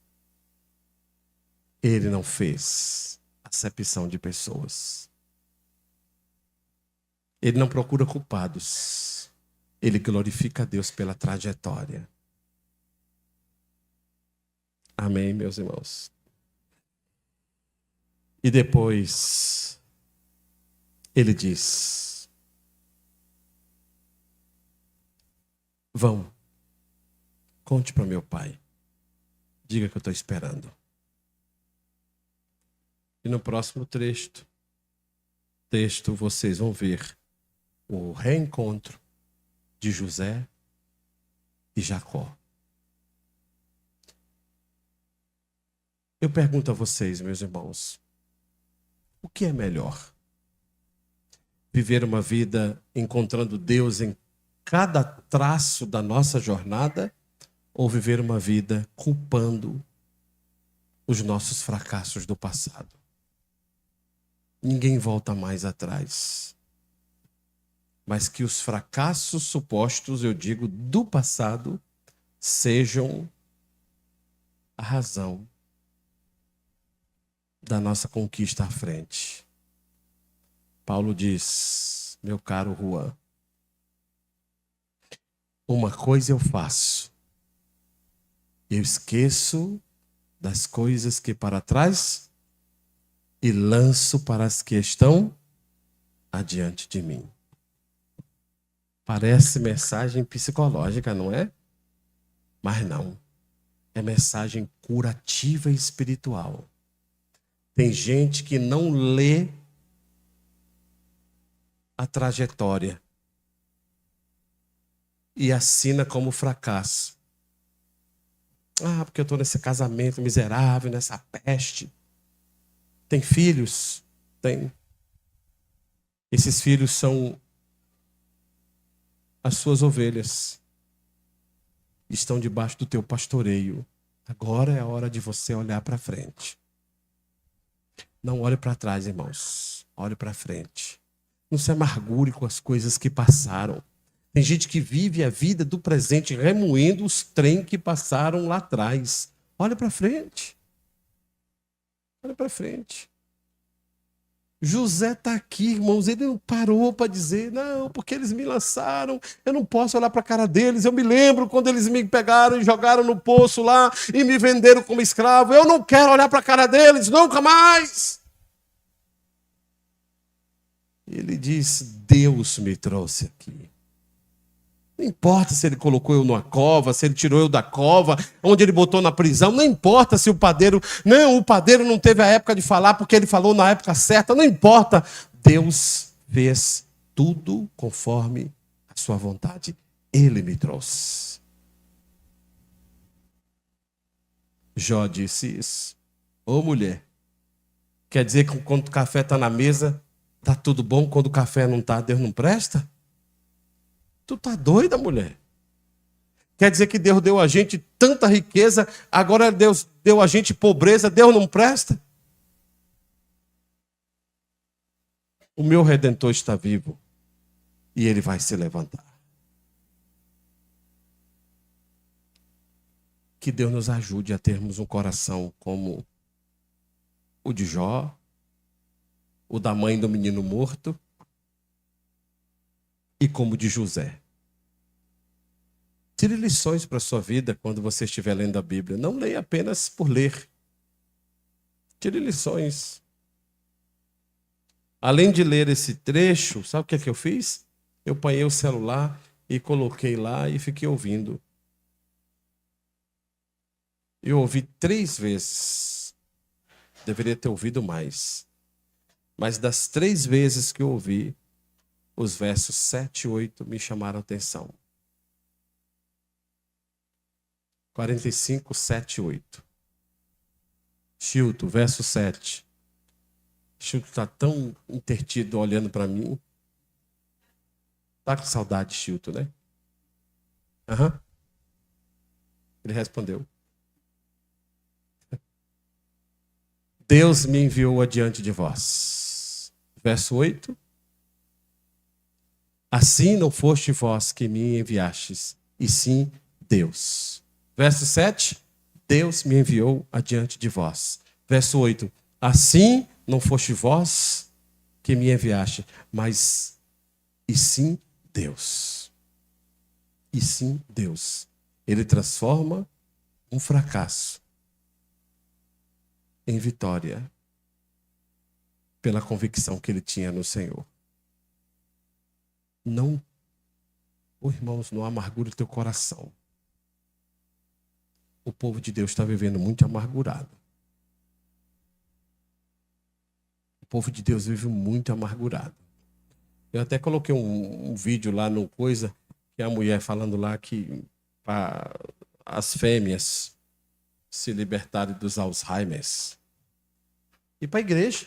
Speaker 1: Ele não fez acepção de pessoas. Ele não procura culpados. Ele glorifica a Deus pela trajetória. Amém, meus irmãos? E depois, ele diz: vão, conte para meu pai. Diga que eu estou esperando. E no próximo texto vocês vão ver o reencontro de José e Jacó. Eu pergunto a vocês, meus irmãos, o que é melhor? Viver uma vida encontrando Deus em cada traço da nossa jornada, ou viver uma vida culpando os nossos fracassos do passado? Ninguém volta mais atrás. Mas que os fracassos supostos, eu digo, do passado, sejam a razão da nossa conquista à frente. Paulo diz: meu caro Juan, uma coisa eu faço, eu esqueço das coisas que para trás e lanço para as que estão adiante de mim. Parece mensagem psicológica, não é? Mas não. É mensagem curativa e espiritual. Tem gente que não lê a trajetória e assina como fracasso. Ah, porque eu estou nesse casamento miserável, nessa peste. Tem filhos? Tem. Esses filhos são as suas ovelhas. Estão debaixo do teu pastoreio. Agora é a hora de você olhar para frente. Não olhe para trás, irmãos. Olhe para frente. Não se amargure com as coisas que passaram. Tem gente que vive a vida do presente remoendo os trem que passaram lá atrás. Olha para frente. Olha para frente. José está aqui, irmãos. Ele não parou para dizer: não, porque eles me lançaram, eu não posso olhar para a cara deles. Eu me lembro quando eles me pegaram e jogaram no poço lá e me venderam como escravo. Eu não quero olhar para a cara deles, nunca mais. Ele diz: Deus me trouxe aqui. Não importa se ele colocou eu numa cova, se ele tirou eu da cova, onde ele botou na prisão. Não importa se o padeiro não teve a época de falar porque ele falou na época certa. Não importa. Deus fez tudo conforme a sua vontade. Ele me trouxe. Jó disse isso. Ô mulher, quer dizer que quando o café está na mesa, está tudo bom, quando o café não está, Deus não presta? Tu tá doida, mulher? Quer dizer que Deus deu a gente tanta riqueza, agora Deus deu a gente pobreza, Deus não presta? O meu Redentor está vivo e ele vai se levantar. Que Deus nos ajude a termos um coração como o de Jó, o da mãe do menino morto e como o de José. Tire lições para a sua vida quando você estiver lendo a Bíblia. Não leia apenas por ler. Tire lições. Além de ler esse trecho, sabe o que é que eu fiz? Eu apanhei o celular e coloquei lá e fiquei ouvindo. Eu ouvi 3 vezes. Deveria ter ouvido mais. Mas das 3 vezes que eu ouvi, os versos 7 e 8 me chamaram a atenção. 45, 7 e 8. Chilton, verso 7. Chilton está tão intertido olhando para mim. Está com saudade, Chilton, né? Aham. Ele respondeu. Deus me enviou adiante de vós. Verso 8. Assim não foste vós que me enviastes, e sim Deus. Verso 7. Deus me enviou adiante de vós. Verso 8. Assim não foste vós que me enviaste, mas e sim Deus. E sim Deus. Ele transforma um fracasso em vitória pela convicção que ele tinha no Senhor. Não, irmãos, não amargure o teu coração. O povo de Deus está vivendo muito amargurado. O povo de Deus vive muito amargurado. Eu até coloquei um vídeo lá no Coisa, que é a mulher falando lá que para as fêmeas se libertarem dos Alzheimers. E para a igreja.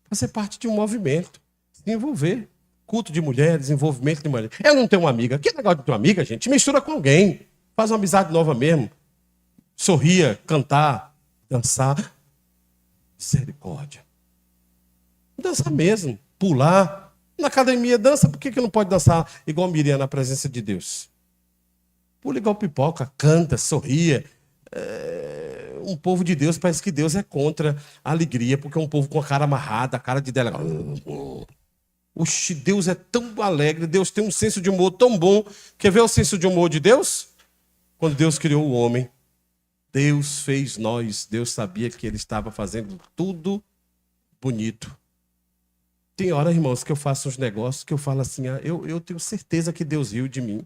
Speaker 1: Para ser parte de um movimento. Se envolver. Culto de mulheres, envolvimento de mulheres. Eu não tenho uma amiga. Que negócio de ter uma amiga, gente? Mistura com alguém. Faz uma amizade nova mesmo. Sorria, cantar, dançar. Misericórdia. Dançar mesmo. Pular. Na academia dança. Por que não pode dançar igual Miriam na presença de Deus? Pula igual pipoca. Canta, sorria. Um povo de Deus, parece que Deus é contra a alegria, porque é um povo com a cara amarrada, a cara de delegado. Oxi, Deus é tão alegre, Deus tem um senso de humor tão bom. Quer ver o senso de humor de Deus? Quando Deus criou o homem, Deus fez nós, Deus sabia que ele estava fazendo tudo bonito. Tem hora, irmãos, que eu faço uns negócios que eu falo assim, eu tenho certeza que Deus riu de mim.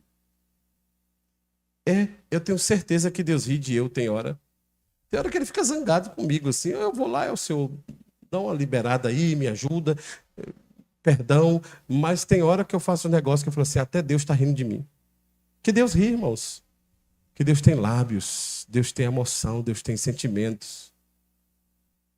Speaker 1: Eu tenho certeza que Deus ri de eu, tem hora. Tem hora que ele fica zangado comigo, assim, eu vou lá, o Senhor dá uma liberada aí, me ajuda, perdão, mas tem hora que eu faço um negócio que eu falo assim, até Deus está rindo de mim. Que Deus ri, irmãos. Que Deus tem lábios, Deus tem emoção, Deus tem sentimentos.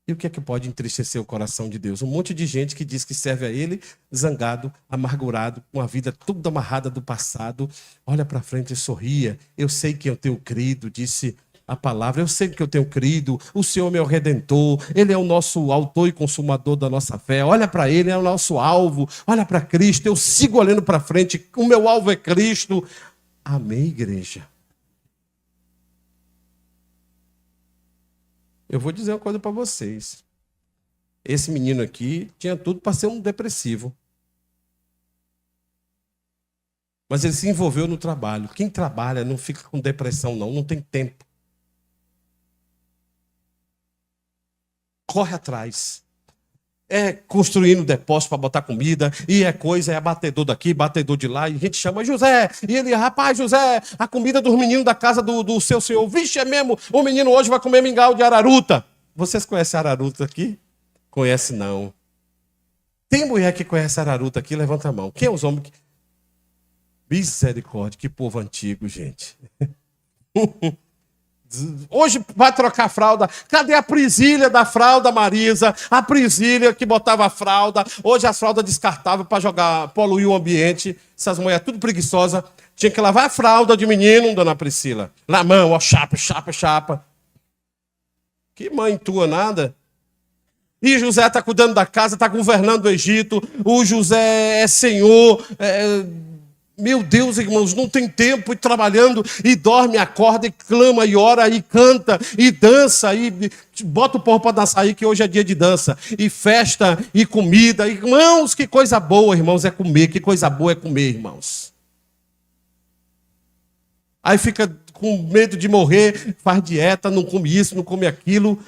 Speaker 1: E o que é que pode entristecer o coração de Deus? Um monte de gente que diz que serve a Ele, zangado, amargurado, com a vida toda amarrada do passado. Olha para frente e sorria. Eu sei que eu tenho crido, disse a palavra. Eu sei que eu tenho crido. O Senhor é meu Redentor. Ele é o nosso autor e consumador da nossa fé. Olha para Ele, é o nosso alvo. Olha para Cristo. Eu sigo olhando para frente. O meu alvo é Cristo. Amém, igreja? Eu vou dizer uma coisa para vocês. Esse menino aqui tinha tudo para ser um depressivo. Mas ele se envolveu no trabalho. Quem trabalha não fica com depressão, não tem tempo. Corre atrás. É construindo depósito para botar comida, e é coisa, é abatedor daqui, batedor de lá, e a gente chama José, e ele, rapaz, José, a comida dos meninos da casa do seu senhor, vixe, é mesmo, o menino hoje vai comer mingau de araruta. Vocês conhecem araruta aqui? Conhece não. Tem mulher que conhece araruta aqui? Levanta a mão. Quem é os homens que... Misericórdia, que povo antigo, gente. Hoje vai trocar a fralda. Cadê a Prisília da fralda, Marisa? A Prisília que botava a fralda. Hoje as fraldas descartáveis para jogar, poluir o ambiente. Essas mulheres tudo preguiçosas. Tinha que lavar a fralda de menino, dona Priscila. Na mão, ó, chapa, chapa, chapa. Que mãe tua, nada. E José está cuidando da casa, está governando o Egito. O José é senhor. Meu Deus, irmãos, não tem tempo, e trabalhando, e dorme, acorda, e clama, e ora, e canta, e dança, e bota o povo para dançar aí, que hoje é dia de dança, e festa, e comida. Irmãos, que coisa boa, irmãos, é comer, que coisa boa é comer, irmãos. Aí fica com medo de morrer, faz dieta, não come isso, não come aquilo.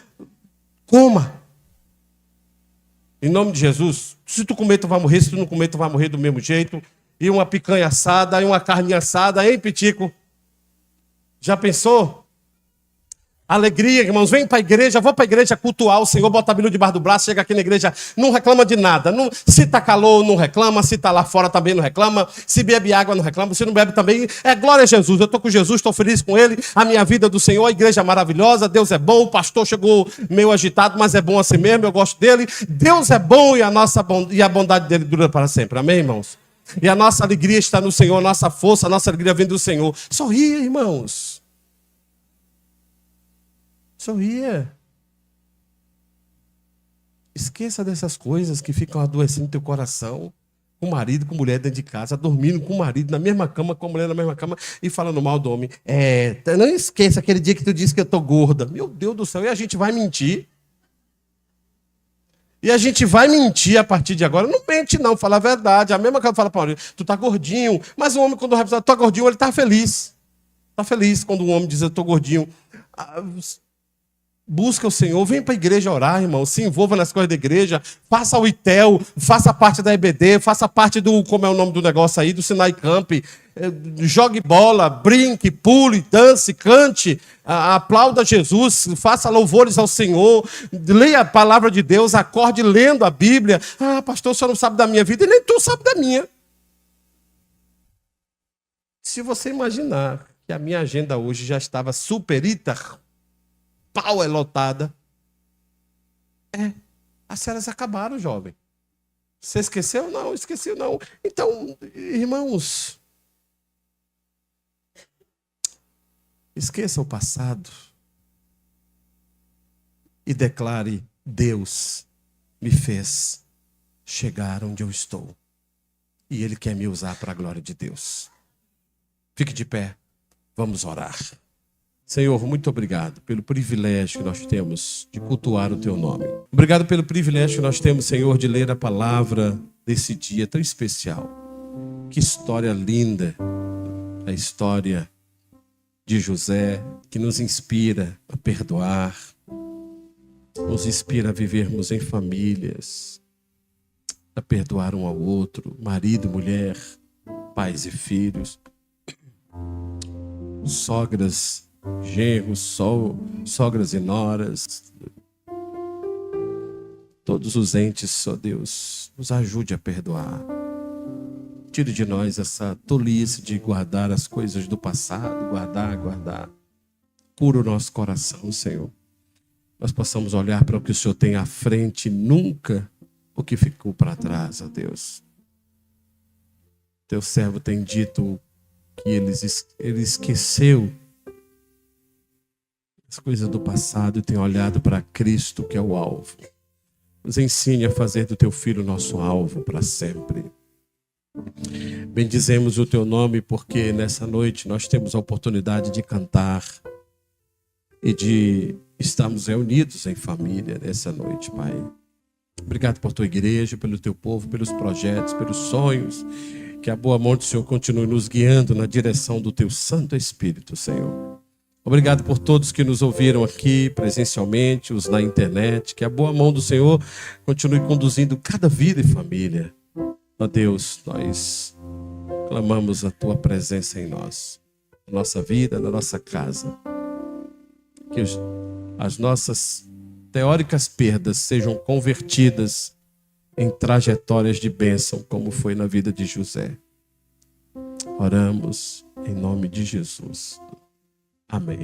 Speaker 1: Coma. Em nome de Jesus, se tu comer, tu vai morrer, se tu não comer, tu vai morrer do mesmo jeito. E uma picanha assada, e uma carne assada, hein, Pitico? Já pensou? Alegria, irmãos, vem para a igreja, vou para a igreja cultuar o Senhor, bota a Bíblia debaixo do braço, chega aqui na igreja, não reclama de nada. Não, se está calor, não reclama, se está lá fora também não reclama, se bebe água, não reclama, se não bebe também, glória a Jesus. Eu estou com Jesus, estou feliz com Ele, a minha vida do Senhor, a igreja é maravilhosa, Deus é bom, o pastor chegou meio agitado, mas é bom assim mesmo, eu gosto dele. Deus é bom e a bondade dele dura para sempre, amém, irmãos? E a nossa alegria está no Senhor, a nossa força, a nossa alegria vem do Senhor. Sorria, irmãos. Sorria. Esqueça dessas coisas que ficam adoecendo teu coração. Com marido, com mulher dentro de casa, dormindo com o marido na mesma cama, com a mulher na mesma cama e falando mal do homem. Não esqueça aquele dia que tu disse que eu estou gorda. Meu Deus do céu, e a gente vai mentir? E a gente vai mentir a partir de agora. Não mente não, fala a verdade. A mesma coisa fala para o homem, tu tá gordinho. Mas o homem, quando vai falar, tu tá gordinho, ele tá feliz. Tá feliz quando o homem diz, eu tô gordinho. Busca o Senhor, vem para a igreja orar, irmão. Se envolva nas coisas da igreja. Faça o ITEL, faça parte da EBD, faça parte do, como é o nome do negócio aí, do Sinai Camp. Jogue bola, brinque, pule, dance, cante, aplauda Jesus, faça louvores ao Senhor, leia a palavra de Deus, acorde lendo a Bíblia. Pastor, o senhor não sabe da minha vida, e nem tu sabe da minha. Se você imaginar que a minha agenda hoje já estava superita, pau é lotada, as férias acabaram, jovem. Você esqueceu? Não, esqueci não. Então, irmãos, esqueça o passado e declare: Deus me fez chegar onde eu estou e Ele quer me usar para a glória de Deus. Fique de pé, vamos orar. Senhor, muito obrigado pelo privilégio que nós temos de cultuar o Teu nome. Obrigado pelo privilégio que nós temos, Senhor, de ler a palavra desse dia tão especial. Que história linda, a história de José, que nos inspira a perdoar, nos inspira a vivermos em famílias, a perdoar um ao outro, marido, mulher, pais e filhos, sogras, genros, sogras e noras, todos os entes, ó Deus, nos ajude a perdoar. Tire de nós essa tolice de guardar as coisas do passado, guardar. Cura o nosso coração, Senhor. Nós possamos olhar para o que o Senhor tem à frente, nunca o que ficou para trás, ó Deus. Teu servo tem dito que ele esqueceu as coisas do passado e tem olhado para Cristo, que é o alvo. Nos ensine a fazer do teu Filho nosso alvo para sempre. Bendizemos o teu nome porque nessa noite nós temos a oportunidade de cantar e de estarmos reunidos em família nessa noite, Pai. Obrigado por tua igreja, pelo teu povo, pelos projetos, pelos sonhos. Que a boa mão do Senhor continue nos guiando na direção do teu Santo Espírito, Senhor. Obrigado por todos que nos ouviram aqui presencialmente, os na internet. Que a boa mão do Senhor continue conduzindo cada vida e família. Ó Deus, nós clamamos a tua presença em nós, na nossa vida, na nossa casa. Que as nossas teóricas perdas sejam convertidas em trajetórias de bênção, como foi na vida de José. Oramos em nome de Jesus. Amém.